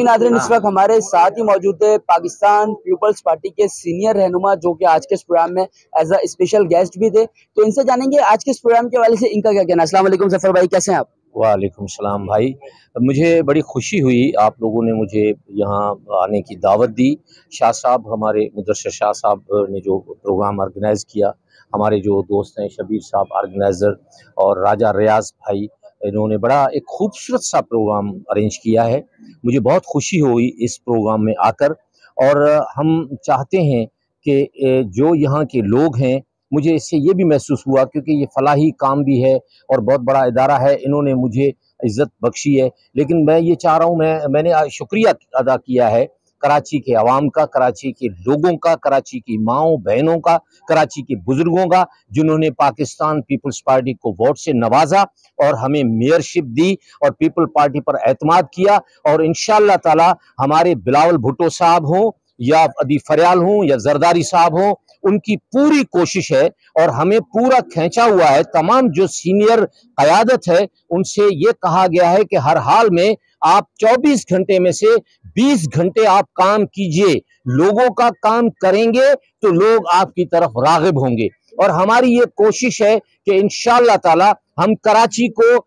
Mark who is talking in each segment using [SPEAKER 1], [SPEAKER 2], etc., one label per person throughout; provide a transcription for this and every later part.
[SPEAKER 1] नाज़रीन, इस वक्त हमारे साथ ही मौजूद है पाकिस्तान पीपल्स पार्टी के सीनियर रहनुमा, जो कि आज के इस प्रोग्राम में एज अ स्पेशल गेस्ट भी थे। तो इनसे जानेंगे आज के इस प्रोग्राम के हवाले से इनका क्या कहना है। अस्सलाम वालेकुम जफर भाई, कैसे हैं आप?
[SPEAKER 2] वालेकुम सलाम भाई, मुझे बड़ी खुशी हुई आप लोगों ने मुझे यहाँ आने की दावत दी। शाह साहब, हमारे मुदस्सिर शाह साहब ने जो प्रोग्राम ऑर्गेनाइज़ किया, हमारे जो दोस्त हैं शबीर साहब ऑर्गेनाइज़र और राजा रियाज भाई, इन्होंने बड़ा एक खूबसूरत सा प्रोग्राम अरेंज किया है। मुझे बहुत खुशी हुई इस प्रोग्राम में आकर, और हम चाहते हैं कि जो यहाँ के लोग हैं, मुझे इससे ये भी महसूस हुआ क्योंकि ये फलाही काम भी है और बहुत बड़ा इदारा है, इन्होंने मुझे इज़्ज़त बख्शी है। लेकिन मैं ये चाह रहा हूँ, मैंने आज शुक्रिया अदा किया है कराची के अवाम का, कराची के लोगों का, कराची की माँओं बहनों का, कराची के बुजुर्गों का, जिन्होंने पाकिस्तान पीपल्स पार्टी को वोट से नवाजा और हमें मेयरशिप दी और पीपल पार्टी पर एतमाद किया। और इंशाअल्लाह ताला हमारे बिलावल भुट्टो साहब हों या अदी फरियाल हों या जरदारी साहब हों, उनकी पूरी कोशिश है और हमें पूरा खींचा हुआ है। तमाम जो सीनियर क़यादत है उनसे ये कहा गया है कि हर हाल में आप 24 घंटे में से 20 घंटे आप काम कीजिए, लोगों का काम करेंगे तो लोग आपकी तरफ राग़िब होंगे। और हमारी ये कोशिश है कि इंशाअल्लाह ताला हम कराची को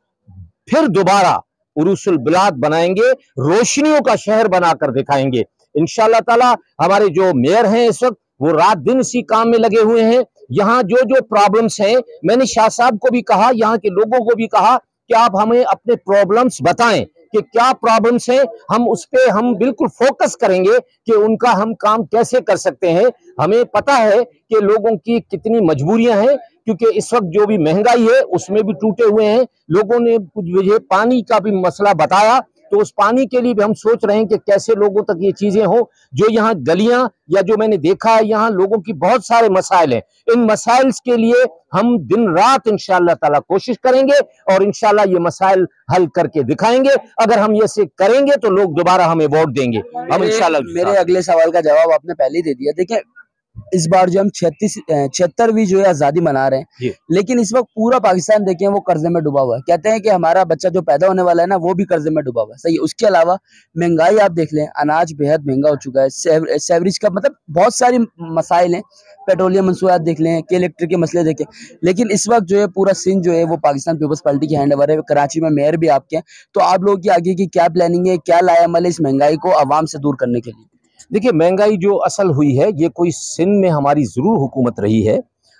[SPEAKER 2] फिर दोबारा उरूसुल बिलाद बनाएंगे, रोशनियों का शहर बनाकर दिखाएंगे इंशाअल्लाह ताला। हमारे जो मेयर हैं इस वक्त वो रात दिन इसी काम में लगे हुए हैं। यहाँ जो जो प्रॉब्लम्स हैं, मैंने शाह साहब को भी कहा, यहाँ के लोगों को भी कहा कि आप हमें अपने प्रॉब्लम्स बताएं कि क्या प्रॉब्लम्स हैं, हम उस पे हम बिल्कुल फोकस करेंगे कि उनका हम काम कैसे कर सकते हैं। हमें पता है कि लोगों की कितनी मजबूरियां हैं, क्योंकि इस वक्त जो भी महंगाई है उसमें भी टूटे हुए हैं। लोगों ने मुझे पानी का भी मसला बताया, तो उस पानी के लिए भी हम सोच रहे हैं कि कैसे लोगों तक ये चीजें हो। जो यहाँ गलियां या जो मैंने देखा है, यहाँ लोगों की बहुत सारे मसाइल हैं। इन मसाइल के लिए हम दिन रात इंशाअल्लाह ताला कोशिश करेंगे और इंशाअल्लाह ये मसाइल हल करके दिखाएंगे। अगर हम ये से करेंगे तो लोग दोबारा हमें वोट देंगे। हम इंशाअल्लाह।
[SPEAKER 1] मेरे अगले सवाल का जवाब आपने पहले ही दे दिया। देखिए, इस बार जो हम 76वीं जो है आजादी मना रहे हैं, लेकिन इस वक्त पूरा पाकिस्तान देखें वो कर्जे में डूबा हुआ है। कहते हैं कि हमारा बच्चा जो पैदा होने वाला है ना, वो भी कर्जे में डूबा हुआ है। सही है। उसके अलावा महंगाई आप देख लें, अनाज बेहद महंगा हो चुका है, सेवरेज का मतलब बहुत सारी मसाइल हैं, पेट्रोलियम मंसूबात देख लें, के इलेक्ट्रिक के मसले देखें। लेकिन इस वक्त जो है पूरा सिंध जो है वो पाकिस्तान पीपल्स पार्टी की हैंड ओवर है। कराची में मेयर भी आपके हैं, तो आप लोगों की आगे की क्या प्लानिंग है, क्या लाया अमल है इस महंगाई को आवाम से दूर करने के लिए?
[SPEAKER 2] देखिए, महंगाई जो असल हुई है, ये कोई सिंध में हमारी ज़रूर हुकूमत रही है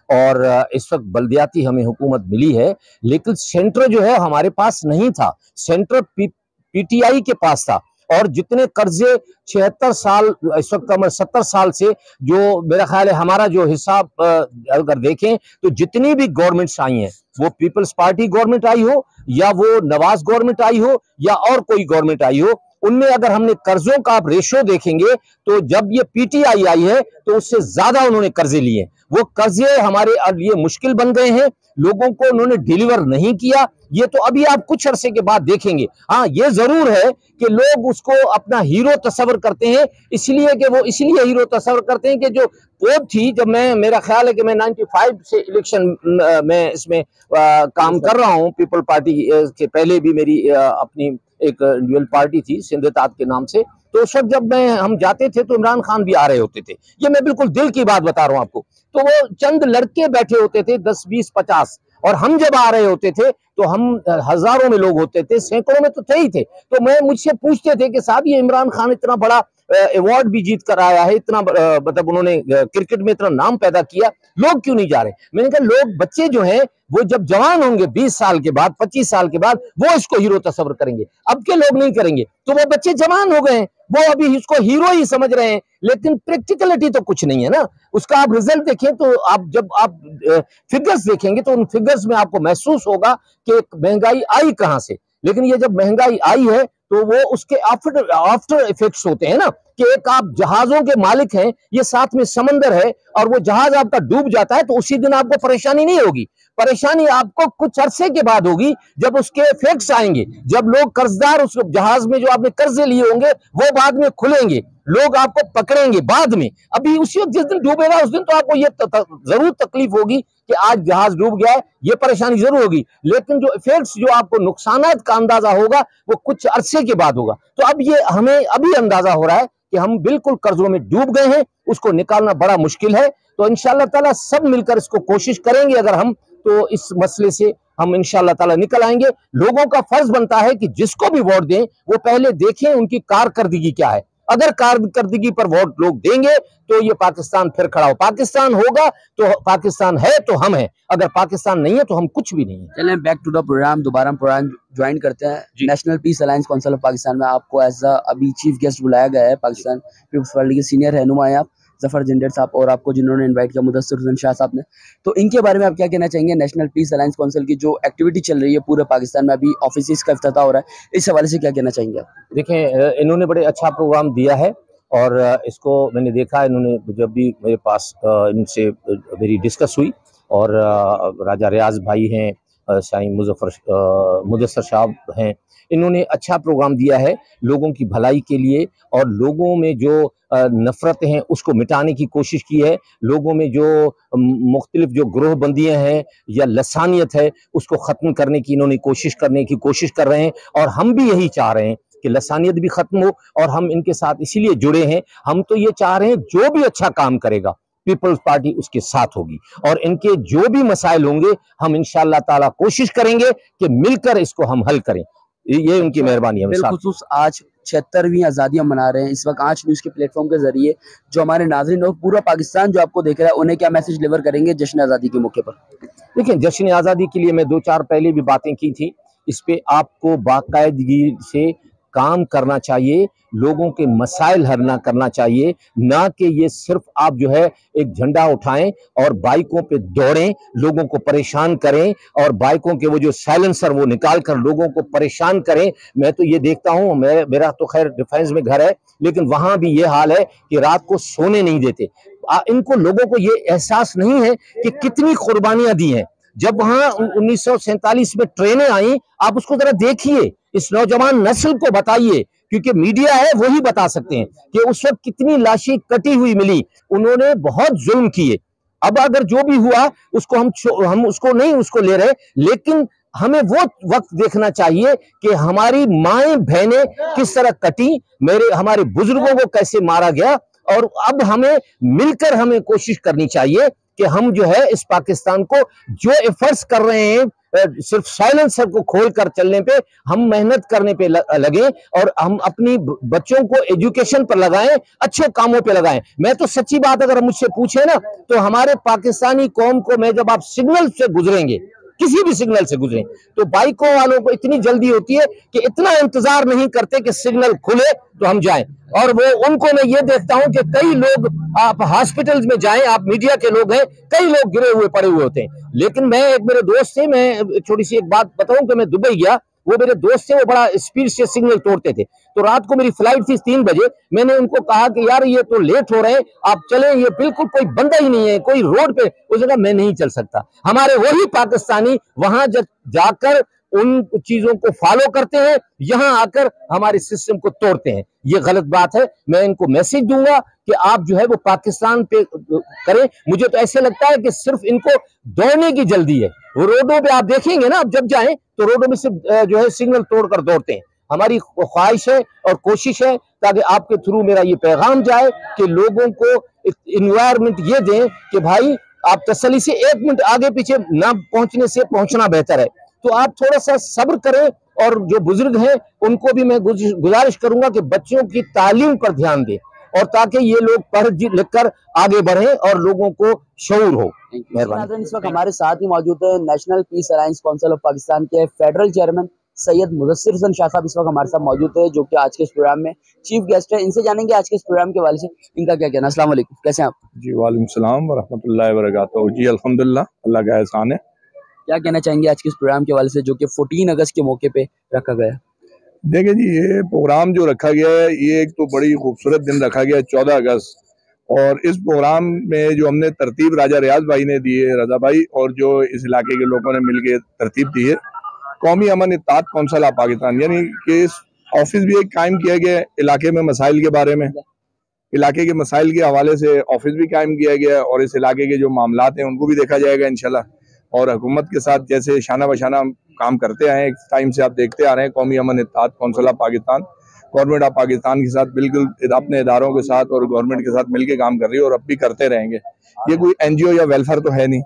[SPEAKER 2] और इस वक्त बल्दियाती हमें हुकूमत मिली है, लेकिन सेंटर जो है हमारे पास नहीं था। सेंटर पीटीआई के पास था और जितने कर्जे 76 साल, इस वक्त 70 साल से, जो मेरा ख्याल है हमारा जो हिसाब अगर देखें तो जितनी भी गवर्नमेंट्स आई हैं, वो पीपल्स पार्टी गवर्नमेंट आई हो या वो नवाज गवर्नमेंट आई हो या और कोई गवर्नमेंट आई हो, उनमें अगर हमने कर्जों का आप रेशो देखेंगे तो जब ये पीटीआई आई है तो उससे ज्यादा उन्होंने कर्जे लिए। वो कर्जे हमारे लिए मुश्किल बन गए हैं, लोगों को उन्होंने डिलीवर नहीं किया। ये तो अभी आप कुछ अरसे के बाद देखेंगे। हाँ, ये जरूर है कि लोग उसको अपना हीरो तस्वर करते हैं, इसलिए कि वो इसलिए हीरो तस्वर करते हैं कि जो पोप थी, जब मेरा ख्याल है कि मैं 95 से इलेक्शन में इसमें काम कर रहा हूँ, पीपल पार्टी के पहले भी मेरी अपनी एक ड्यूअल पार्टी थी सिंध इत्तेहाद के नाम से, तो उस वक्त जब हम जाते थे तो इमरान खान भी आ रहे होते थे। ये मैं बिल्कुल दिल की बात बता रहा हूँ आपको। तो वो चंद लड़के बैठे होते थे 10, 20, 50, और हम जब आ रहे होते थे तो हम हजारों में लोग होते थे, सैकड़ों में तो थे ही थे। तो मुझसे पूछते थे कि साहब, ये इमरान खान इतना बड़ा अवार्ड भी जीत कर आया है, इतना मतलब उन्होंने क्रिकेट में इतना नाम पैदा किया, लोग क्यों नहीं जा रहे? मैंने कहा, लोग, बच्चे जो हैं वो जब जवान होंगे 20 साल के बाद, 25 साल के बाद, वो इसको हीरो तस्वर करेंगे। अब के लोग नहीं करेंगे। तो वो बच्चे जवान हो गए हैं, वो अभी इसको हीरो ही समझ रहे हैं, लेकिन प्रैक्टिकलिटी तो कुछ नहीं है ना। उसका आप रिजल्ट देखें तो जब आप फिगर्स देखेंगे तो उन फिगर्स में आपको महसूस होगा कि महंगाई आई कहां से। लेकिन ये जब महंगाई आई है तो वो उसके आफ्टर इफेक्ट्स होते हैं ना, कि एक आप जहाजों के मालिक हैं, ये साथ में समंदर है और वो जहाज आपका डूब जाता है तो उसी दिन आपको परेशानी नहीं होगी। परेशानी आपको कुछ अरसे के बाद होगी, जब उसके इफेक्ट्स आएंगे, जब लोग कर्जदार उस जहाज में जो आपने कर्जे लिए होंगे वो बाद में खुलेंगे, लोग आपको पकड़ेंगे बाद में, अभी उसी वक्त जिस दिन डूबेगा उस दिन तो आपको ये जरूर तकलीफ होगी कि आज जहाज डूब गया है, ये परेशानी जरूर होगी, लेकिन जो इफेक्ट्स, जो आपको नुकसानात का अंदाजा होगा वो कुछ अरसे के बाद होगा। तो अब ये हमें अभी अंदाजा हो रहा है कि हम बिल्कुल कर्जों में डूब गए हैं, उसको निकालना बड़ा मुश्किल है। तो इंशाअल्लाह ताला सब मिलकर इसको कोशिश करेंगे अगर हम, तो इस मसले से हम इंशाअल्लाह ताला निकल आएंगे। लोगों का फर्ज बनता है कि जिसको भी वोट दें वो पहले देखें उनकी कारकर्दगी क्या है। अगर कारकर्दगी पर वोट लोग देंगे तो ये पाकिस्तान फिर खड़ा हो, पाकिस्तान होगा तो पाकिस्तान है तो हम हैं, अगर पाकिस्तान नहीं है तो हम कुछ भी नहीं है।
[SPEAKER 1] चलें बैक टू द प्रोग्राम, दोबारा प्रोग्राम ज्वाइन करते हैं। National peace alliance council of Pakistan में आपको एज अभी चीफ गेस्ट बुलाया गया है। पाकिस्तान पीपल्स पार्टी के सीनियर रहनुमा हैं आप, जफर जंडेर साहब, और आपको जिन्होंने इनवाइट किया मुदस्सिर हुसैन शाह साहब ने। तो इनके बारे में आप क्या कहना चाहेंगे? नेशनल पीस अलायंस काउंसिल की जो एक्टिविटी चल रही है पूरे पाकिस्तान में, अभी ऑफिस का इफ्तिताह हो रहा है, इस हवाले से क्या कहना चाहेंगे आप?
[SPEAKER 2] देखें, इन्होंने बड़े अच्छा प्रोग्राम दिया है और इसको मैंने देखा, इन्होंने जब भी मेरे पास इनसे मेरी डिस्कस हुई, और राजा रियाज भाई हैं, शाहीन मुदस्सिर साहब हैं, इन्होंने अच्छा प्रोग्राम दिया है लोगों की भलाई के लिए, और लोगों में जो नफ़रतें हैं उसको मिटाने की कोशिश की है, लोगों में जो मुख्तलिफ जो ग्रोहबंदियाँ हैं या लसानियत है उसको ख़त्म करने की इन्होंने कोशिश कर रहे हैं, और हम भी यही चाह रहे हैं कि लसानियत भी खत्म हो, और हम इनके साथ इसीलिए जुड़े हैं। हम तो ये चाह रहे हैं जो भी अच्छा काम करेगा पीपल्स पार्टी उसके साथ होगी, और इनके जो भी मसाइल होंगे हम इंशाअल्लाह ताला कोशिश करेंगे कि मिलकर इसको हम हल करें। ये उनकी मेहरबानी है।
[SPEAKER 1] बिलखुसूस आज 76वीं आज़ादी हम मना रहे हैं इस वक्त आंच न्यूज़ के प्लेटफॉर्म के जरिए, जो हमारे नाज़रीन और पूरा पाकिस्तान जो आपको देख रहा है, उन्हें क्या मैसेज डिलीवर करेंगे जश्न आज़ादी के मौके पर?
[SPEAKER 2] देखिए, जश्न आज़ादी के लिए मैं 2-4 पहले भी बातें की थी, इस पे आपको बाकायदगी से काम करना चाहिए, लोगों के मसाइल हल ना करना चाहिए, ना कि ये सिर्फ आप जो है एक झंडा उठाएं और बाइकों पे दौड़ें, लोगों को परेशान करें, और बाइकों के वो जो साइलेंसर वो निकाल कर लोगों को परेशान करें। मैं तो ये देखता हूँ, मेरा तो खैर डिफेंस में घर है, लेकिन वहां भी ये हाल है कि रात को सोने नहीं देते। इनको लोगों को ये एहसास नहीं है कि कितनी कुर्बानियां दी हैं। जब वहां 1947 में ट्रेनें आई, आप उसको जरा देखिए, इस नौजवान नस्ल को बताइए, क्योंकि मीडिया है वही बता सकते हैं कि उस वक्त कितनी लाशें कटी हुई मिली। उन्होंने बहुत जुल्म किए। अब अगर जो भी हुआ उसको हम उसको नहीं उसको ले रहे, लेकिन हमें वो वक्त देखना चाहिए कि हमारी माएं बहनें किस तरह कटी, हमारे बुजुर्गों को कैसे मारा गया, और अब हमें मिलकर हमें कोशिश करनी चाहिए कि हम जो है इस पाकिस्तान को जो एफर्ट्स कर रहे हैं, सिर्फ साइलेंसर को खोलकर चलने पे हम मेहनत करने पे लगे, और हम अपनी बच्चों को एजुकेशन पर लगाएं, अच्छे कामों पे लगाएं। मैं तो सच्ची बात अगर मुझसे पूछे ना, तो हमारे पाकिस्तानी कौम को, मैं जब आप सिग्नल से गुजरेंगे, किसी भी सिग्नल से गुजरें, तो बाइकों वालों को इतनी जल्दी होती है कि इतना इंतजार नहीं करते कि सिग्नल खुले तो हम जाएं। और वो उनको मैं ये देखता हूं कि कई लोग, आप हॉस्पिटल्स में जाएं, आप मीडिया के लोग हैं, कई लोग गिरे हुए पड़े हुए होते हैं। लेकिन मैं एक मेरे दोस्त से, मैं छोटी सी एक बात बताऊं कि मैं दुबई गया, वो मेरे दोस्त से, वो बड़ा स्पीड से सिग्नल तोड़ते थे, तो रात को मेरी फ्लाइट थी 3 बजे, मैंने उनको कहा कि यार ये तो लेट हो रहे हैं, आप चलें, ये बिल्कुल कोई बंदा ही नहीं है कोई रोड पे। उस जगह मैं नहीं चल सकता। हमारे वही पाकिस्तानी वहां जाकर उन चीजों को फॉलो करते हैं, यहां आकर हमारे सिस्टम को तोड़ते हैं। ये गलत बात है। मैं इनको मैसेज दूंगा कि आप जो है वो पाकिस्तान पे करें। मुझे तो ऐसे लगता है कि सिर्फ इनको दौड़ने की जल्दी है। वो रोडों पे आप देखेंगे ना, आप जब जाएं तो रोडों में सिर्फ जो है सिग्नल तोड़कर दौड़ते हैं। हमारी ख्वाहिश है और कोशिश है ताकि आपके थ्रू मेरा ये पैगाम जाए कि लोगों को इन्वायरमेंट ये दें कि भाई आप तसल्ली से 1 मिनट आगे पीछे ना पहुंचने से पहुंचना बेहतर है। तो आप थोड़ा सा सब्र करें, और जो बुजुर्ग हैं उनको भी मैं गुजारिश करूंगा कि बच्चों की तालीम पर ध्यान दें, और ताकि ये लोग पढ़ लिख कर आगे बढ़ें और लोगों को शऊर हो।
[SPEAKER 1] मेहरबानी। इस वक्त हमारे साथ ही मौजूद है national peace alliance council of Pakistan के फेडरल चेयरमैन सैयद मुदस्सिर हुसैन शाह साहब इस वक्त हमारे साथ मौजूद है, जो कि आज के इस प्रोग्राम में चीफ गेस्ट है। इनसे जानेंगे आज के इस प्रोग्राम के वाले से इनका क्या कहना। अस्सलाम वालेकुम, कैसे हैं आप?
[SPEAKER 3] जी वालेकुम सलाम व रहमतुल्लाहि व बरकातहू। जी अल्हम्दुलिल्लाह, अल्लाह का एहसान है।
[SPEAKER 1] क्या कहना चाहेंगे आज के इस प्रोग्राम के वाले से, जो कि 14 अगस्त के मौके पे रखा गया?
[SPEAKER 3] देखिए जी, ये प्रोग्राम जो रखा गया है, ये एक तो बड़ी खूबसूरत दिन रखा गया है 14 अगस्त, और इस प्रोग्राम में जो हमने तरतीब राजा रियाज भाई ने दी है, रजा भाई और जो इस इलाके के लोगों ने मिलकर तरतीब दी है, कौमी अमन इत्तेहाद कौंसिल ऑफ पाकिस्तान, यानी कि इस ऑफिस भी एक कायम किया गया इलाके में मसाइल के बारे में, इलाके के मसाइल के हवाले से ऑफिस भी कायम किया गया है और इस इलाके के जो मामलात हैं उनको भी देखा जाएगा इंशाल्लाह। और हुकूमत के साथ जैसे शाना बशाना काम करते आए हैं, इस टाइम से आप देखते आ रहे हैं, Qaumi Aman Ittehad council of Pakistan, government of Pakistan के साथ बिल्कुल अपने इदारों के साथ और गवर्नमेंट के साथ मिलकर काम कर रही है और अब भी करते रहेंगे। ये कोई NGO या वेलफेयर तो है नहीं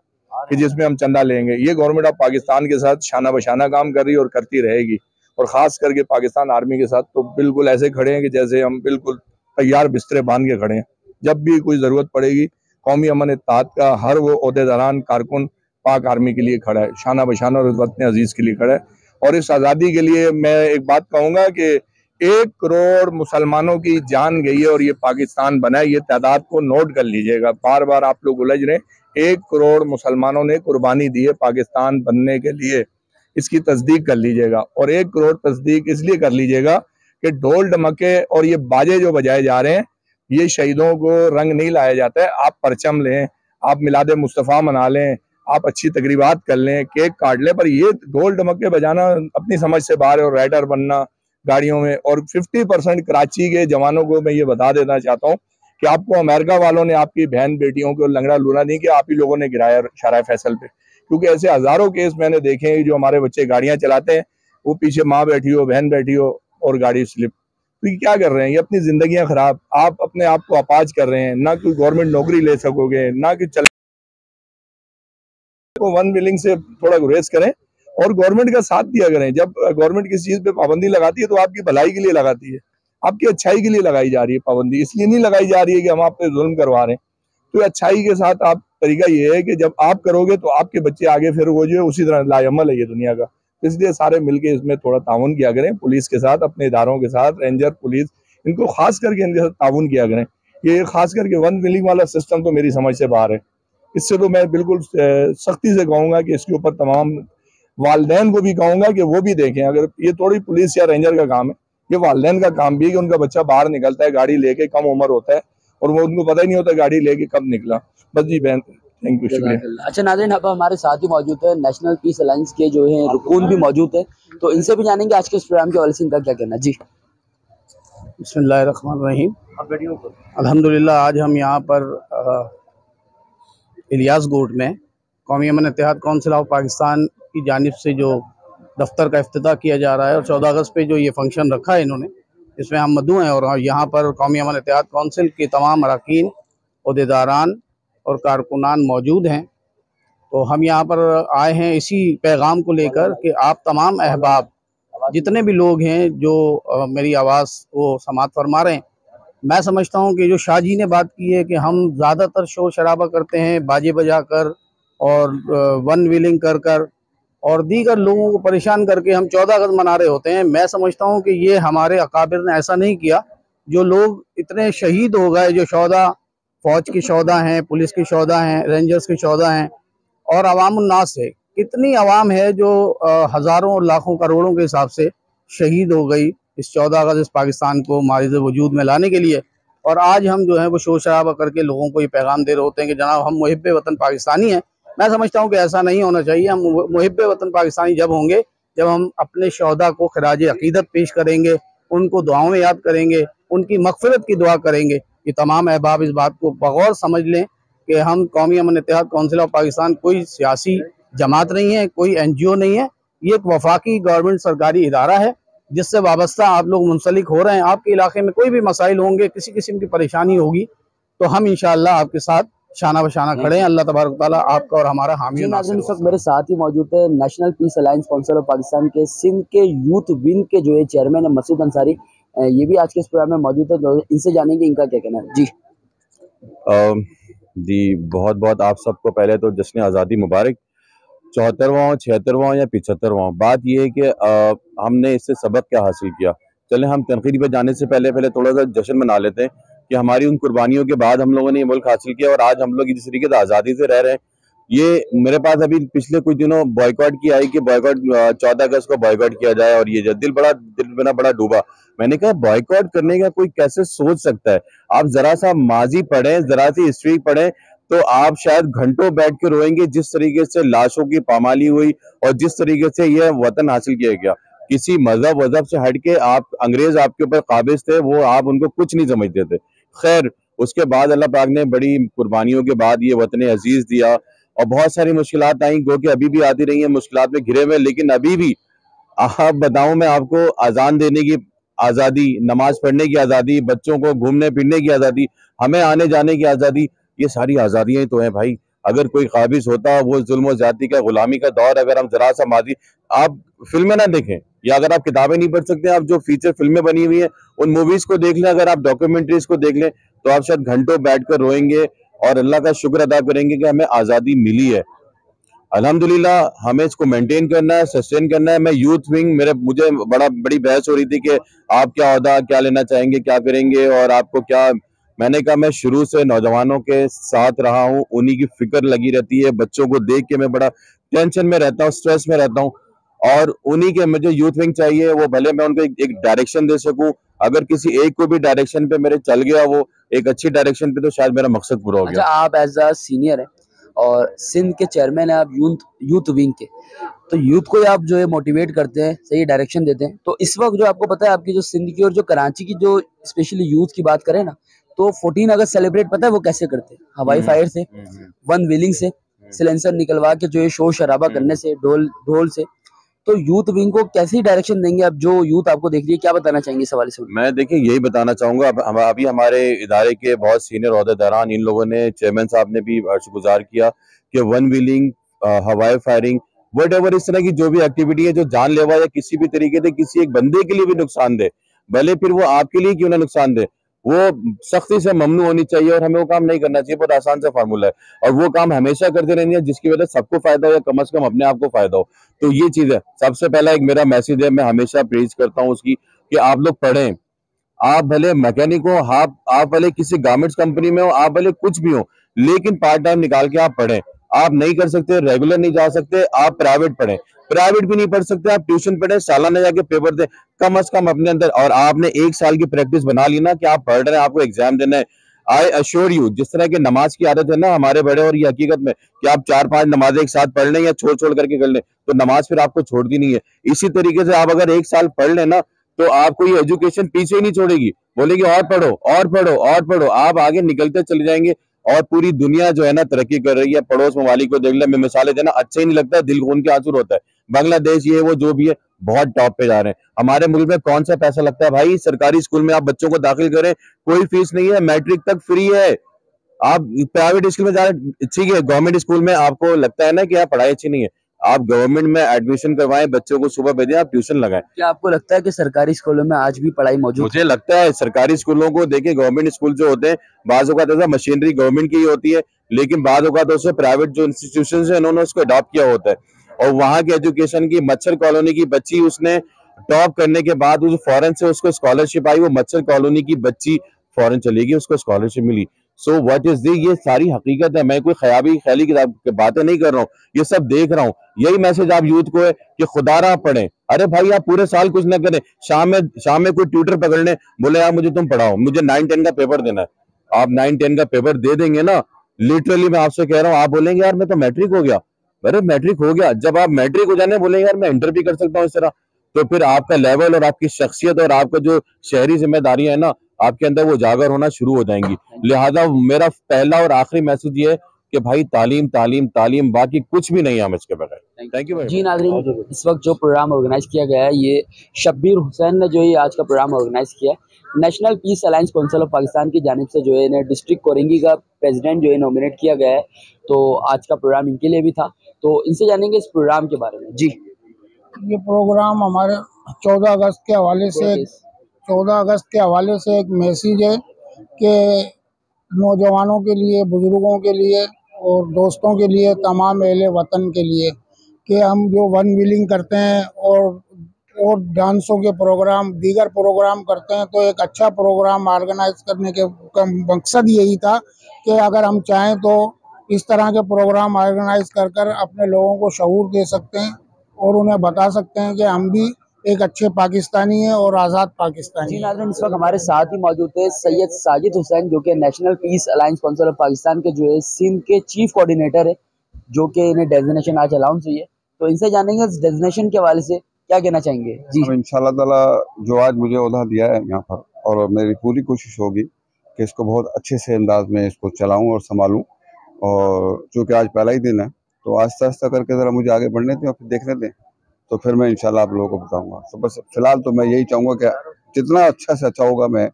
[SPEAKER 3] कि जिसमें हम चंदा लेंगे। ये गवर्नमेंट ऑफ पाकिस्तान के साथ शाना बशाना काम कर रही है और करती रहेगी। और खास करके पाकिस्तान आर्मी के साथ तो बिल्कुल ऐसे खड़े हैं कि जैसे हम बिल्कुल तैयार बिस्तरे बांध के खड़े हैं। जब भी कोई जरूरत पड़ेगी, कौमी अमन इत्तेहाद का हर वो ओहदेदारान कारकुन पाक आर्मी के लिए खड़ा है, शाना बशाना और वतन अजीज के लिए खड़ा है। और इस आज़ादी के लिए मैं एक बात कहूँगा कि 1 करोड़ मुसलमानों की जान गई है और ये पाकिस्तान बना है। ये तादाद को नोट कर लीजिएगा, बार बार आप लोग उलझ रहे हैं। 1 करोड़ मुसलमानों ने कुर्बानी दी है पाकिस्तान बनने के लिए, इसकी तस्दीक कर लीजिएगा। और 1 करोड़ तस्दीक इसलिए कर लीजिएगा कि ढोल ढमके और ये बाजे जो बजाए जा रहे हैं, ये शहीदों को रंग नहीं लाया जाता है। आप परचम लें, आप मिलाद मुस्तफ़ा मना लें, आप अच्छी तकरीबात कर लें, केक काट लें, पर ये ढोल ढमके बजाना अपनी समझ से बाहर है। और राइडर बनना गाड़ियों में, और 50% कराची के जवानों को मैं ये बता देना चाहता हूँ कि आपको अमेरिका वालों ने आपकी बहन बेटियों को लंगड़ा लूना नहीं किया, आप ही लोगों ने गिराया शराय फैसल पे। क्योंकि ऐसे हजारों केस मैंने देखे हैं जो हमारे बच्चे गाड़ियां चलाते हैं, वो पीछे माँ बैठी हो, बहन बैठी हो और गाड़ी स्लिप। तो ये क्या कर रहे हैं? ये अपनी जिंदगियां खराब, आप अपने आप को अपाज कर रहे हैं। ना कोई गवर्नमेंट नौकरी ले सकोगे, ना कि चल को वन व्हीलिंग से थोड़ा गुरेज करें और गवर्नमेंट का साथ दिया करें। जब गवर्नमेंट किसी चीज पे पाबंदी लगाती है तो आपकी भलाई के लिए लगाती है, आपकी अच्छाई के लिए लगाई जा रही है पाबंदी। इसलिए नहीं लगाई जा रही है कि हम आप पे जुल्म करवा रहे हैं। तो अच्छाई के साथ आप तरीका ये है कि जब आप करोगे तो आपके बच्चे आगे फिर वो जो है उसी तरह लायमल है ये दुनिया का। इसलिए सारे मिलके इसमें थोड़ा ताउन किया करें, पुलिस के साथ, अपने इदारों के साथ, रेंजर पुलिस, इनको खास करके इनके साथ ताउन किया करें। ये खास करके वन व्हीलिंग वाला सिस्टम तो मेरी समझ से बाहर है। इससे तो मैं बिल्कुल सख्ती से कहूंगा कि इसके ऊपर तमाम वालदैन को भी कहूंगा कि वो भी देखें। अगर ये थोड़ी पुलिस या रेंजर का काम है, ये वालदैन का काम भी है कि उनका बच्चा बाहर निकलता है गाड़ी लेके, कम उम्र होता है और वो उनको पता ही नहीं होता गाड़ी लेके कब निकला। बस जी बहन, थैंक यू, शुक्रिया।
[SPEAKER 1] अच्छा नाज़रीन, अब हमारे साथ ही मौजूद है नेशनल पीस अलायंस के जो है रुकून भी मौजूद है, तो इनसे भी जानेंगे आज के इस प्रोग्राम के हवाले से इनका क्या कहना है। जी
[SPEAKER 4] बिस्मिल्लाहिर्रहमानिर्रहीम। अल्हम्दुलिल्लाह, आज हम यहाँ पर इलियास गोट में कौमी अमन इत्तेहाद कौंसिल ऑफ पाकिस्तान की जानिब से जो दफ्तर का इफ्तिताह किया जा रहा है और 14 अगस्त पे जो ये फंक्शन रखा है इन्होंने, इसमें हम मदऊ हैं। और यहाँ पर कौमी अमन इत्तेहाद कौंसिल के तमाम अरकान, ओहदेदारान और कारकुनान मौजूद हैं। तो हम यहाँ पर आए हैं इसी पैगाम को लेकर कि आप तमाम अहबाब, जितने भी लोग हैं जो मेरी आवाज़ को समाअत फरमा रहे हैं, मैं समझता हूँ कि जो शाह जी ने बात की है कि हम ज़्यादातर शोर शराबा करते हैं बाजे बजा कर और वन व्हीलिंग कर कर और दीगर लोगों को परेशान करके हम 14 अगस्त मना रहे होते हैं। मैं समझता हूँ कि ये हमारे अकाबिर ने ऐसा नहीं किया। जो लोग इतने शहीद हो गए, जो शौदा, फौज के शौदा हैं, पुलिस के शौदा हैं, रेंजर्स के शौदा हैं और अवामुन्नास है, कितनी अवाम है जो हज़ारों लाखों करोड़ों के हिसाब से शहीद हो गई इस 14 अगस्त इस पाकिस्तान को मारिज़ वजूद में लाने के लिए। और आज हम जो है वो शोर शराबा करके लोगों को ये पैगाम दे रहे होते हैं कि जनाब हम मुहिब्बे वतन पाकिस्तानी हैं। मैं समझता हूँ कि ऐसा नहीं होना चाहिए। हम मुहिब्बे वतन पाकिस्तानी जब होंगे जब हम अपने शौदा को खिराज अकीदत पेश करेंगे, उनको दुआओं में याद करेंगे, उनकी मग़फ़िरत की दुआ करेंगे। ये तमाम अहबाब इस बात को बगौर समझ लें कि हम कौमी अमन इत्तेहाद कौंसिल ऑफ पाकिस्तान कोई सियासी जमात नहीं है, कोई NGO नहीं है। ये एक वफाकी गवर्नमेंट सरकारी इदारा है जिससे वाबस्ता आप लोग मुंसलिक हो रहे हैं। आपके इलाके में कोई भी मसाइल होंगे, किसी किस्म की परेशानी होगी, तो हम इंशाअल्लाह आपके साथ शाना बशाना खड़े हैं। अल्लाह तबारक तआला आपका और हमारा हामी नाज़िर।
[SPEAKER 1] इस वक्त मेरे साथ ही मौजूद है national peace alliance council of Pakistan के सिंध के यूथ विंग के जो है चेयरमैन है मसूद अंसारी, ये भी आज के इस प्रोग्राम में मौजूद है, तो इनसे जानेंगे इनका क्या कहना है।
[SPEAKER 5] जी बहुत बहुत आप सबको पहले तो जश्न आज़ादी मुबारक। 74वां 76वां या 75वां, बात यह है कि हमने इससे सबक क्या हासिल किया। चलें हम तनकीद पर जाने से पहले थोड़ा सा जश्न मना लेते हैं कि हमारी उन कुर्बानियों के बाद हम लोगों ने ये मुल्क हासिल किया और आज हम लोग जिस तरीके से आज़ादी से रह रहे हैं। ये मेरे पास अभी पिछले कुछ दिनों बॉयकॉट की आई कि बॉयकॉट 14 अगस्त को बॉयकॉट किया जाए और ये दिल मेरा बड़ा डूबा। मैंने कहा बॉयकॉट करने का कोई कैसे सोच सकता है। आप जरा सा माजी पढ़ें, जरा सी हिस्ट्री पढ़ें तो आप शायद घंटों बैठ के रोएंगे जिस तरीके से लाशों की पामाली हुई और जिस तरीके से यह वतन हासिल किया गया। किसी मजहब वजहब से हट के आप अंग्रेज आपके ऊपर काबिज थे, वो आप उनको कुछ नहीं समझते थे। खैर उसके बाद अल्लाह पाक ने बड़ी कुर्बानियों के बाद ये वतन अजीज दिया, और बहुत सारी मुश्किलात आई, गो कि अभी भी आती रही हैं, मुश्किलात में घिरे हुए, लेकिन अभी भी आप बताऊं मैं आपको, अजान देने की आज़ादी, नमाज पढ़ने की आज़ादी, बच्चों को घूमने फिरने की आज़ादी, हमें आने जाने की आज़ादी, ये सारी आज़ादियां तो हैं भाई। अगर कोई काबिज होता, वो जुल्म और ज्यादती का, गुलामी का दौर, अगर हम जरा सा माजी, आप फिल्में ना देखें, या अगर आप किताबें नहीं पढ़ सकते, आप जो फीचर फिल्में बनी हुई हैं उन मूवीज को देख लें, अगर आप डॉक्यूमेंट्रीज को देख लें, तो आप शायद घंटों बैठकर रोएंगे और अल्लाह का शुक्र अदा करेंगे कि हमें आज़ादी मिली है। अल्हम्दुलिल्लाह हमें इसको मेंटेन करना है, सस्टेन करना है। मैं यूथ विंग, मुझे बड़ी बहस हो रही थी कि आप क्या ओहदा क्या लेना चाहेंगे, क्या करेंगे और आपको क्या। मैंने कहा मैं शुरू से नौजवानों के साथ रहा हूँ, उन्हीं की फिक्र लगी रहती है, बच्चों को देख के मैं बड़ा टेंशन में रहता हूँ, स्ट्रेस में रहता हूँ, और उन्हीं के मुझे यूथ विंग चाहिए। वो भले मैं उनको एक डायरेक्शन दे सकूं, अगर किसी एक को भी डायरेक्शन पे मेरे चल गया वो एक अच्छी डायरेक्शन पे, तो शायद मेरा मकसद पूरा हो गया।
[SPEAKER 1] अच्छा, आप एज अ सीनियर है और सिंध के चेयरमैन है आप यूथ विंग के, तो यूथ को आप जो है मोटिवेट करते हैं, सही डायरेक्शन देते हैं। तो इस वक्त जो आपको पता है, आपकी जो सिंध की और जो कराची की जो स्पेशली यूथ की बात करें ना, तो 14 अगस्त सेलिब्रेट पता है वो कैसे करते हैं? हवाई फायर से, वन व्हीलिंग से, सिलेंसर निकलवा के, जो ये शोर शराबा करने से, ढोल से। तो यूथ विंग को कैसी डायरेक्शन देंगे आप, जो यूथ आपको देख रही है, क्या बताना चाहेंगे इस हवाले से?
[SPEAKER 5] मैं देखिए यही बताना चाहूंगा, अभी हमारे इदारे के बहुत सीनियर ओहदेदारान, इन लोगों ने, चेयरमैन साहब ने भी शुक्रगुजार किया कि वन व्हीलिंग, हवाई फायरिंग, वट एवर, इस तरह की जो भी एक्टिविटी है जो जानलेवा या किसी भी तरीके से किसी एक बंदे के लिए भी नुकसान दे, भले फिर वो आपके लिए क्यों ना नुकसान दे, वो सख्ती से ममनू होनी चाहिए और हमें वो काम नहीं करना चाहिए। बहुत आसान सा फार्मूला है, और वो काम हमेशा करते रहनी है जिसकी वजह से सबको फायदा हो या कम से कम अपने आप को फायदा हो। तो ये चीज है, सबसे पहला एक मेरा मैसेज है, मैं हमेशा प्रेज करता हूँ उसकी, कि आप लोग पढ़ें। आप भले मैकेनिक हो, आप भले किसी गारमेंट्स कंपनी में हो, आप भले कुछ भी हो, लेकिन पार्ट टाइम निकाल के आप पढ़ें। आप नहीं कर सकते, रेगुलर नहीं जा सकते, आप प्राइवेट पढ़ें। प्राइवेट भी नहीं पढ़ सकते, आप ट्यूशन पढ़ें, सालाना जाके पेपर दें, कम से कम अपने अंदर। और आपने एक साल की प्रैक्टिस बना ली ना कि आप पढ़ रहे हैं, आपको एग्जाम देना है, आई अश्योर यू, जिस तरह की नमाज की आदत है ना हमारे बड़े, और ये हकीकत में कि आप 4-5 नमाजें एक साथ पढ़ लें या छोड़ छोड़ करके कर लें, तो नमाज फिर आपको छोड़ती नहीं है। इसी तरीके से आप अगर एक साल पढ़ लें ना, तो आपको ये एजुकेशन पीछे ही नहीं छोड़ेगी, बोलेगी और पढ़ो और पढ़ो और पढ़ो, आप आगे निकलते चले जाएंगे। और पूरी दुनिया जो है ना तरक्की कर रही है, पड़ोस ममालिक को देख ले, मैं मिसालें देना अच्छा ही नहीं लगता है, दिल खून के आंसू होता है। बांग्लादेश ये वो जो भी है, बहुत टॉप पे जा रहे हैं। हमारे मुल्क में कौन सा पैसा लगता है भाई? सरकारी स्कूल में आप बच्चों को दाखिल करें, कोई फीस नहीं है, मैट्रिक तक फ्री है। आप प्राइवेट स्कूल में जा रहे, ठीक है, गवर्नमेंट स्कूल में आपको लगता है ना कि आप पढ़ाई अच्छी नहीं है, आप गवर्नमेंट में एडमिशन करवाएं, बच्चों को सुबह भेजें, आप ट्यूशन लगाएं।
[SPEAKER 1] क्या आपको लगता है कि सरकारी स्कूलों में आज भी पढ़ाई मौजूद?
[SPEAKER 5] मुझे लगता है सरकारी स्कूलों को देखिए, गवर्नमेंट स्कूल जो होते हैं, बाज़ औक़ात ऐसा मशीनरी गवर्नमेंट की ही होती है, लेकिन बाज़ औक़ात उससे प्राइवेट जो इंस्टीट्यूशंस हैं उन्होंने उसको अडॉप्ट किया होता है, और वहाँ की एजुकेशन की, मच्छर कॉलोनी की बच्ची, उसने टॉप करने के बाद उस फॉरेन से उसको स्कॉलरशिप आई, वो मच्छर कॉलोनी की बच्ची फॉरेन चली गई, उसको स्कॉलरशिप मिली। सो व्हाट इज दी, ये सारी हकीकत है, मैं कोई ख्याली की बातें नहीं कर रहा हूँ, ये सब देख रहा हूँ। यही मैसेज आप यूथ को है कि खुदारा पढ़ें। अरे भाई आप पूरे साल कुछ ना करें, शाम में कोई ट्यूटर पकड़ ले, बोले यार मुझे तुम पढ़ाओ, मुझे 9-10 का पेपर देना है, आप 9-10 का पेपर दे देंगे ना, लिटरली मैं आपसे कह रहा हूँ, आप बोलेंगे यार मैं तो मैट्रिक हो गया। अरे मैट्रिक हो गया, जब आप मैट्रिक हो जाने बोलेंगे यार मैं इंटर भी कर सकता हूँ इस तरह, तो फिर आपका लेवल और आपकी शख्सियत और आपका जो शहरी जिम्मेदारियां है ना, आपके अंदर वो उजागर होना शुरू हो जाएंगी। लिहाजा मेरा पहला और आखिरी मैसेज ये है कि भाई तालीम तालीम तालीम, बाकी कुछ भी नहीं है हम इसके बगैर। थैंक यू
[SPEAKER 1] जी नाज़रीन, इस वक्त जो प्रोग्राम ऑर्गेनाइज किया गया है, ये शब्बीर हुसैन ने जो ये आज का प्रोग्राम ऑर्गेनाइज किया है, national peace alliance council of Pakistan की जानिब से जो है इन्हें डिस्ट्रिक्ट कोरंगी का प्रेसिडेंट जो है नॉमिनेट किया गया है। तो आज का प्रोग्राम इनके लिए भी था, तो इनसे जानेंगे इस प्रोग्राम के बारे में। जी,
[SPEAKER 6] ये प्रोग्राम हमारे 14 अगस्त के हवाले से 14 अगस्त के हवाले से एक मैसेज है कि नौजवानों के लिए, बुजुर्गों के लिए और दोस्तों के लिए, तमाम अहले वतन के लिए, कि हम जो वन व्हीलिंग करते हैं और डांसों के प्रोग्राम, दीगर प्रोग्राम करते हैं, तो एक अच्छा प्रोग्राम ऑर्गेनाइज करने का मकसद यही था कि अगर हम चाहें तो इस तरह के प्रोग्राम ऑर्गेनाइज कर अपने लोगों को शऊर दे सकते हैं और उन्हें बता सकते हैं कि हम भी एक अच्छे पाकिस्तानी हैं और आज़ाद पाकिस्तानी।
[SPEAKER 1] जी नाज़रीन, इस वक्त हमारे साथ ही मौजूद है सैयद साजिद हुसैन, जो कि national peace alliance council of Pakistan के जो है सिंध के चीफ कोऑर्डिनेटर है, जो कि इन्हें डेजिग्नेशन आज अलाउंस हुई है। तो इनसे जानेंगे इस डेजिग्नेशन के हवाले से क्या कहना चाहेंगे। जी,
[SPEAKER 7] इंशाल्लाह ताला जो आज मुझे ओहदा दिया है यहाँ पर, और मेरी पूरी कोशिश होगी कि इसको बहुत अच्छे से अंदाज में इसको चलाऊं और संभालूं। और चूँकि आज पहला ही दिन है तो आहिस्ता आहिस्ता करके ज़रा मुझे आगे बढ़ने दें और फिर देखने दें, तो फिर मैं इंशाल्लाह आप लोगों को बताऊंगा। तो बस फिलहाल तो मैं यही चाहूँगा कि जितना अच्छा से अच्छा होगा मैं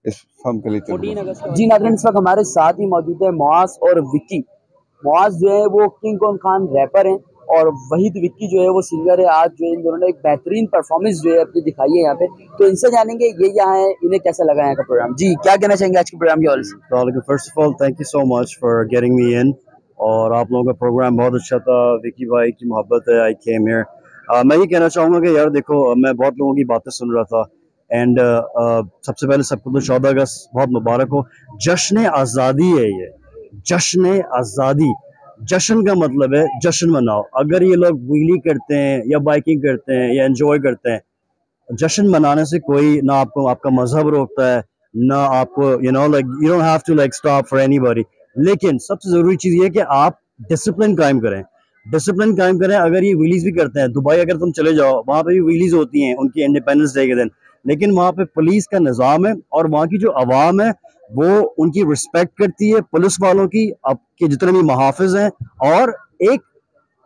[SPEAKER 7] इस फर्म के लिए चलूँगा।
[SPEAKER 1] जी नाज़रीन, इस वक्त हमारे साथ ही मौजूद है मुआज़ और विक्की। मुआज़ जो है वो किंग कौन खान रैपर हैं और वहीद विक्की जो है वो सिंगर है। आज जो है इन दोनों ने एक बेहतरीन परफॉर्मेंस जो है अपनी दिखाई है यहाँ पे, तो इनसे जानेंगे ये यहाँ है, इन्हें कैसा लगा यहाँ का प्रोग्राम। जी, क्या कहना चाहेंगे आज के प्रोग्राम के हवाले से?
[SPEAKER 8] First of all thank you so much for getting me in, और आप लोगों का प्रोग्राम बहुत अच्छा था। विकी भाई की मोहब्बत है, आई केम हियर। मैं ये कहना चाहूँगा कि यार देखो, मैं बहुत लोगों की बातें सुन रहा था एंड सबसे पहले सबको तो 14 अगस्त बहुत मुबारक हो। जश्न आज़ादी है ये, जश्न आज़ादी। जश्न का मतलब है जश्न मनाओ। अगर ये लोग व्हीली करते हैं या बाइकिंग करते हैं या एंजॉय करते हैं, जश्न मनाने से कोई ना आपको आपका मजहब रोकता है, ना आपको you don't have to stop for anybody. लेकिन सबसे जरूरी चीज ये है कि आप डिसिप्लिन कायम करें, डिसिप्लिन कायम करें। अगर ये व्हीलीज भी करते हैं, दुबई अगर तुम चले जाओ, वहां पे भी व्हीलीज होती हैं उनकी इंडिपेंडेंस डे के दिन, लेकिन वहां पे पुलिस का निज़ाम है और वहां की जो आवाम है वो उनकी रिस्पेक्ट करती है, पुलिस वालों की, आपके जितने भी मुहाफिज हैं, और एक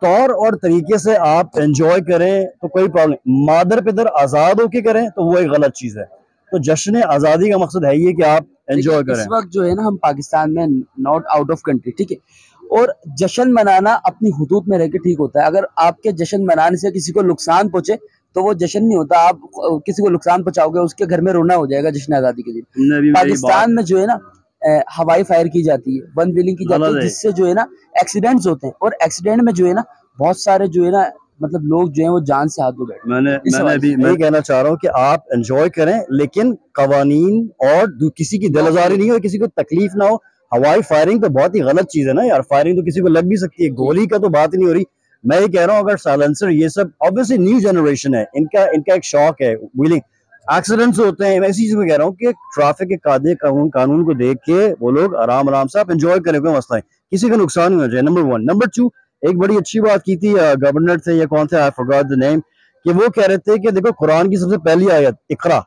[SPEAKER 8] तौर और तरीके से आप एंजॉय करें तो कोई प्रॉब्लम। मादर पिदर आज़ाद होके करें तो वो एक गलत चीज़ है। तो जश्न आज़ादी का मकसद है ये कि आप एंजॉय करें।
[SPEAKER 1] इस वक्त जो है ना हम पाकिस्तान में, नॉट आउट ऑफ कंट्री, ठीक है, और जश्न मनाना अपनी हुदूद में रह के ठीक होता है। अगर आपके जश्न मनाने से किसी को नुकसान पहुंचे तो वो जश्न नहीं होता। आप किसी को नुकसान पहुंचाओगे, उसके घर में रोना हो जाएगा जश्न आज़ादी के दिन। पाकिस्तान में जो है ना हवाई फायर की जाती है, वन व्हीलिंग की जाती है, जिससे जो है ना एक्सीडेंट्स होते हैं, और एक्सीडेंट में जो है ना बहुत सारे जो है ना मतलब लोग जो है वो जान से हाथ धो बैठे।
[SPEAKER 8] मैंने भी मैं कहना चाह रहा हूँ कि आप एंजॉय करें, लेकिन कवानीन और किसी की दिल आजारी नहीं हो, किसी को तकलीफ ना हो। हवाई फायरिंग तो बहुत ही गलत चीज है ना यार, फायरिंग तो किसी को लग भी सकती है, गोली का तो बात ही नहीं हो रही। मैं ये कह रहा हूँ अगर साइलेंसर, ये सब ऑब्वियसली न्यू जनरेशन है, इनका एक शौक है व्हीलिंग, एक्सीडेंट्स होते हैं। मैं इसी चीज में कह रहा हूँ कि ट्रैफिक के कायदे कानून को देख के वो लोग आराम आराम से आप एंजॉय करें, कोई मसला नहीं, किसी का नुकसान नहीं होना चाहिए, नंबर 1। नंबर 2, एक बड़ी अच्छी बात की थी गवर्नर थे या कौन थे, आई फॉरगॉट द नेम, कि वो कह रहे थे कि देखो कुरान की सबसे पहली आयत इकरा,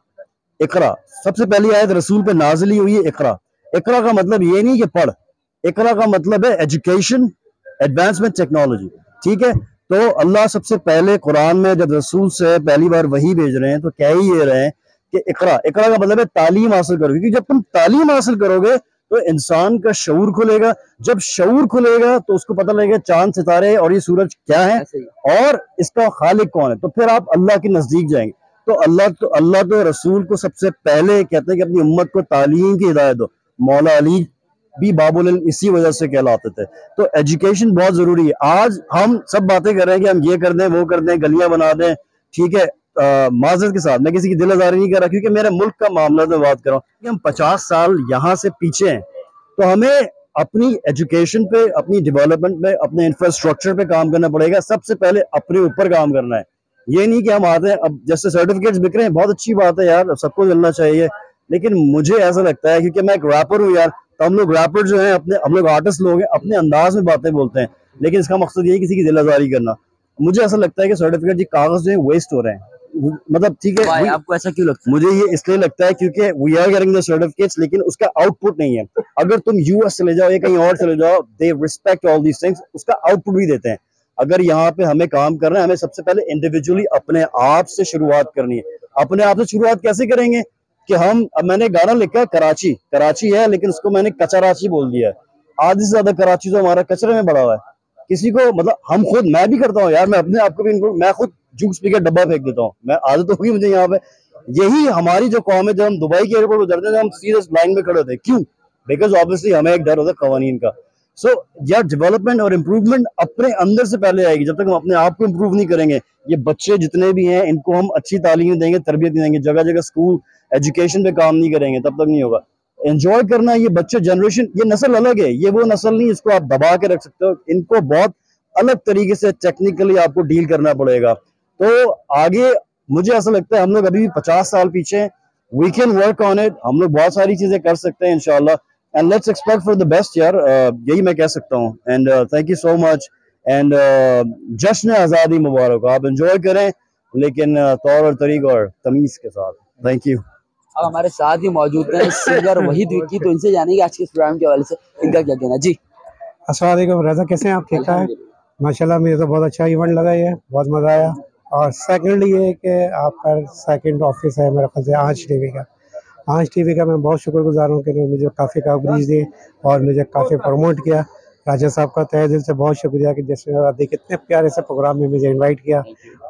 [SPEAKER 8] इकरा सबसे पहली आयत रसूल पे नाजिल हुई है, इकरा। इकरा का मतलब ये नहीं कि पढ़, इकरा का मतलब है एजुकेशन, एडवांसमेंट, टेक्नोलॉजी, ठीक है। तो अल्लाह सबसे पहले कुरान में जब रसूल से पहली बार वही भेज रहे हैं तो कह ही ये रहे हैं कि इकरा। इकरा का मतलब है तालीम हासिल करो, क्योंकि जब तुम तालीम हासिल करोगे तो इंसान का शऊर खुलेगा, जब शऊर खुलेगा तो उसको पता लगेगा चांद सितारे और ये सूरज क्या है और इसका खालिक कौन है, तो फिर आप अल्लाह के नजदीक जाएंगे। तो अल्लाह तो रसूल को सबसे पहले कहते हैं कि अपनी उम्मत को तालीम की हिदायत दो। मौला अली भी बाबुल इल्म इसी वजह से कहलाते थे। तो एजुकेशन बहुत जरूरी है। आज हम सब बातें कर रहे हैं कि हम ये कर दें, वो कर दें, गलियां बना दें, ठीक है, माजरत के साथ मैं किसी की दिल आजारी नहीं कर रहा, क्योंकि मेरे मुल्क का मामला में बात कर रहा हूँ कि हम 50 साल यहाँ से पीछे हैं, तो हमें अपनी एजुकेशन पे, अपनी डेवलपमेंट पे, अपने इंफ्रास्ट्रक्चर पे काम करना पड़ेगा। सबसे पहले अपने ऊपर काम करना है। ये नहीं कि हम आते हैं, अब जैसे सर्टिफिकेट्स बिक रहे हैं, बहुत अच्छी बात है यार, सबको मिलना चाहिए, लेकिन मुझे ऐसा लगता है, क्योंकि मैं एक रैपर हूँ यार, तो हम लोग रैपर जो है अपने, हम लोग आर्टिस्ट लोग हैं, अपने अंदाज में बातें बोलते हैं, लेकिन इसका मकसद ये है किसी की दिल आजारी करना। मुझे ऐसा लगता है कि सर्टिफिकेट, ये कागज जो है वेस्ट हो रहे हैं, मतलब ठीक है।
[SPEAKER 1] आपको ऐसा क्यों लगता है?
[SPEAKER 8] मुझे ये इसलिए लगता है क्योंकि we are getting the certificates, लेकिन उसका आउटपुट नहीं है। अगर तुम यूएस चले जाओ या कहीं और चले जाओ, they respect all these things, उसका आउटपुट भी देते हैं। अगर यहाँ पे हमें काम करना है, हमें सबसे पहले इंडिविजुअली अपने आप से शुरुआत करनी है। अपने आप से शुरुआत कैसे करेंगे कि हम, अब मैंने गाना लिखा है कराची, कराची है लेकिन उसको मैंने कचराची बोल दिया है। आधे से ज्यादा कराची तो हमारा कचरे में पड़ा हुआ है। किसी को, मतलब हम खुद, मैं भी करता हूँ यार, मैं अपने आप को भी, मैं खुद जूस पी के डब्बा फेंक देता हूँ, मैं आदत होगी मुझे यहाँ पे। यही हमारी जो कौम है, जब हम दुबई के एयरपोर्ट उतरते हैं, हम सीधे लाइन में खड़े होते हैं, क्यों? बिकॉज ऑब्वियसली हमें एक डर होता है कवानीन का। सो यार, डेवलपमेंट और इम्प्रूवमेंट अपने अंदर से पहले आएगी। जब तक हम अपने आप को इम्प्रूव नहीं करेंगे, ये बच्चे जितने भी हैं, इनको हम अच्छी तालीम देंगे, तरबियत देंगे, जगह जगह स्कूल एजुकेशन पे काम नहीं करेंगे, तब तक नहीं होगा। एंजॉय करना, ये बच्चे जनरेशन, ये नस्ल अलग है, ये वो नस्ल नहीं इसको आप दबा के रख सकते हो, इनको बहुत अलग तरीके से टेक्निकली आपको डील करना पड़ेगा। तो आगे मुझे ऐसा लगता है हम लोग अभी भी 50 साल पीछे हैं। We can work on it, हम लोग बहुत सारी चीजें कर सकते हैं इंशाल्लाह, and let's expect for the best यार, यही मैं कह सकता हूँ। And thank you so much, and जश्न आज़ादी मुबारक। आप एंजॉय करें, लेकिन तौर और तरीक और तमीज के साथ। Thank you.
[SPEAKER 1] अब हमारे साथ ही मौजूद हैं सिंगर वहीद विक्की, तो इनसे जानेंगे आज के इस प्रोग्राम के हवाले से इनका क्या कहना जी।
[SPEAKER 9] अस्सलाम वालेकुम रज़ा, कैसे हैं आप? ठीक ठाक? माशाल्लाह मुझे तो बहुत अच्छा इवेंट लगा, ये बहुत मज़ा आया। और सेकंड ये है कि आपका सेकंड ऑफिस है मेरे ख्याल से आज टीवी का। आज टीवी का मैं बहुत शुक्रगुजार हूँ कि मुझे काफ़ी कवरेज दी और मुझे काफ़ी प्रमोट किया। राजा साहब का तहे दिल से बहुत शुक्रिया कि जैसे कितने प्यारे से प्रोग्राम में मुझे इनवाइट किया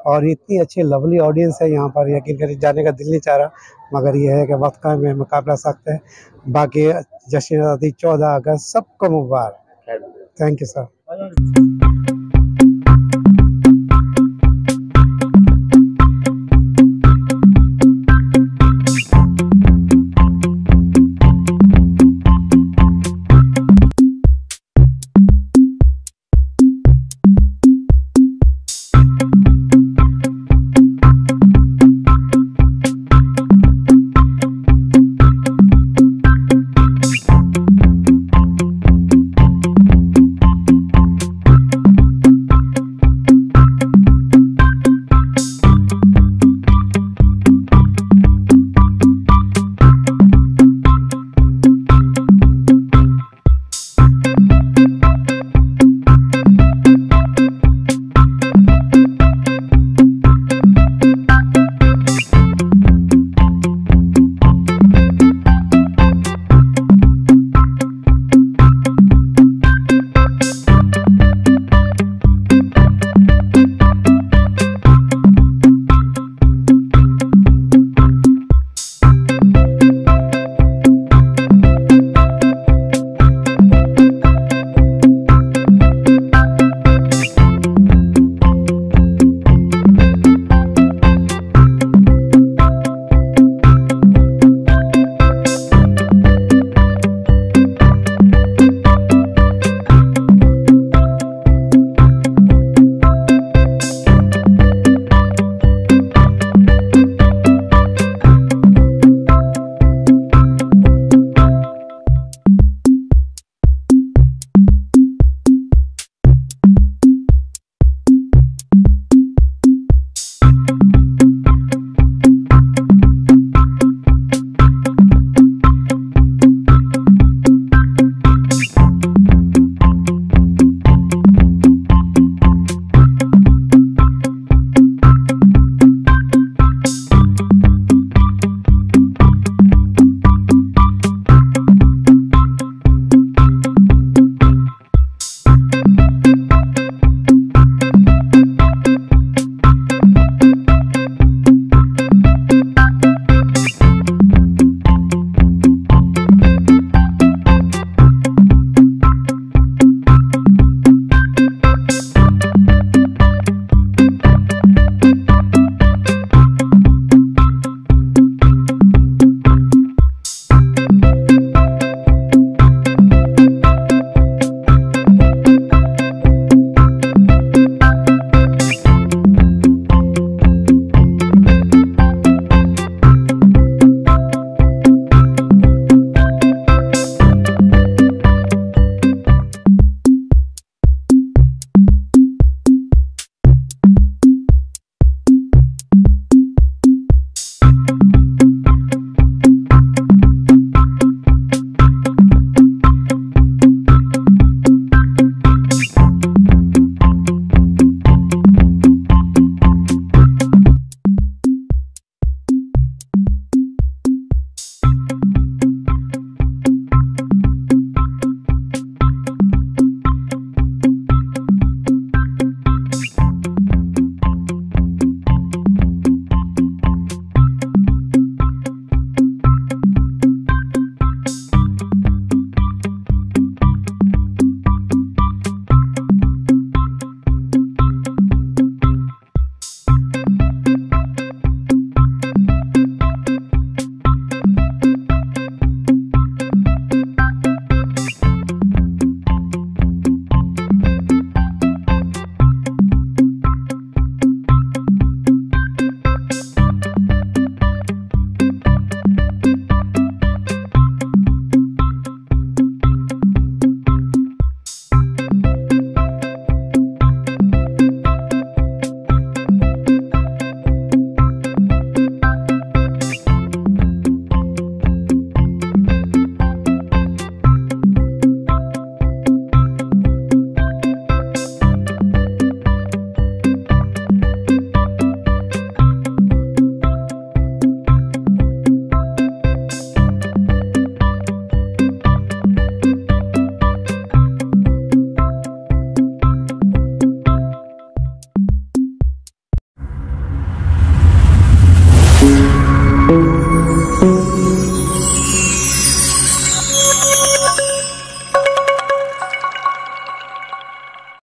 [SPEAKER 9] और इतनी अच्छी लवली ऑडियंस है यहाँ पर, यकीन करिए जाने का दिल नहीं चाह रहा, मगर ये है कि वक्त का में मुकाबला सकते हैं। बाकी जश्न आज़ादी 14 अगस्त सबको मुबारक। Thank you sir.